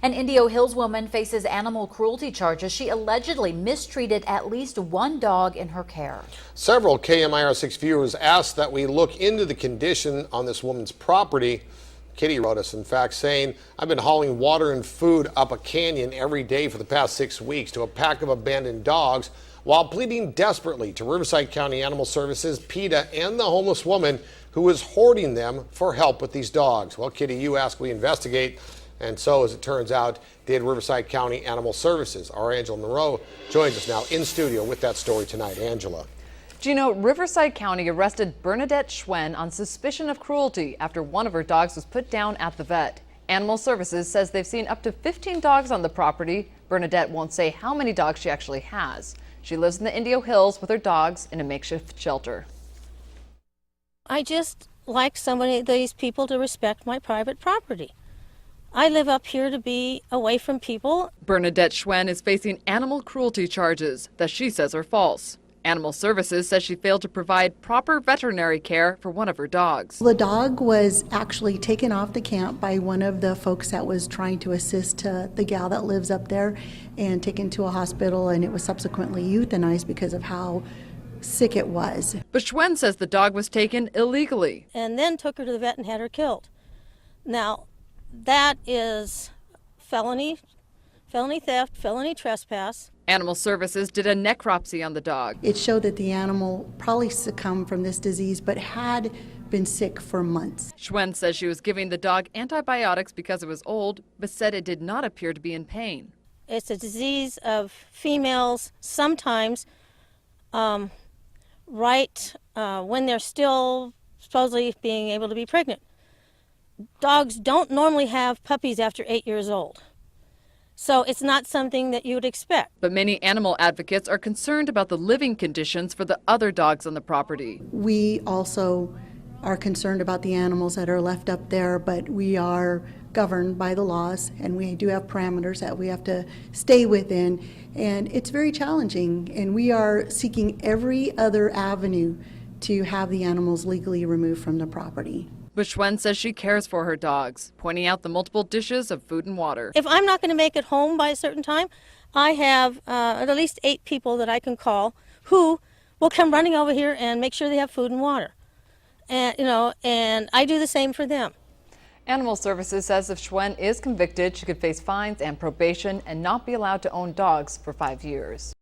An Indio Hills woman faces animal cruelty charges. She allegedly mistreated at least one dog in her care. Several KMIR-6 viewers asked that we look into the condition on this woman's property. Kitty wrote us, in fact, saying, "I've been hauling water and food up a canyon every day for the past 6 weeks to a pack of abandoned dogs while pleading desperately to Riverside County Animal Services, PETA, and the homeless woman who is hoarding them for help with these dogs." Well, Kitty, you asked we investigate. And so, as it turns out, did Riverside County Animal Services. Our Angela Monroe joins us now in studio with that story tonight. Angela. Do you know Riverside County arrested Bernadette Schwen on suspicion of cruelty after one of her dogs was put down at the vet? Animal Services says they've seen up to 15 dogs on the property. Bernadette won't say how many dogs she actually has. She lives in the Indio Hills with her dogs in a makeshift shelter. I just like these people to respect my private property. I live up here to be away from people. Bernadette Schwen is facing animal cruelty charges that she says are false. Animal Services says she failed to provide proper veterinary care for one of her dogs. The dog was actually taken off the camp by one of the folks that was trying to assist the gal that lives up there and taken to a hospital, and it was subsequently euthanized because of how sick it was. But Schwen says the dog was taken illegally. And then took her to the vet and had her killed. Now, that is felony theft, felony trespass. Animal Services did a necropsy on the dog. It showed that the animal probably succumbed from this disease, but had been sick for months. Schwen says she was giving the dog antibiotics because it was old, but said it did not appear to be in pain. It's a disease of females sometimes when they're still supposedly being able to be pregnant. Dogs don't normally have puppies after 8 years old. So it's not something that you would expect. But many animal advocates are concerned about the living conditions for the other dogs on the property. We also are concerned about the animals that are left up there, but we are governed by the laws, and we do have parameters that we have to stay within. And it's very challenging, and we are seeking every other avenue to have the animals legally removed from the property. But Schwen says she cares for her dogs, pointing out the multiple dishes of food and water. If I'm not going to make it home by a certain time, I have at least 8 people that I can call who will come running over here and make sure they have food and water. And, and I do the same for them. Animal Services says if Schwen is convicted, she could face fines and probation and not be allowed to own dogs for 5 years.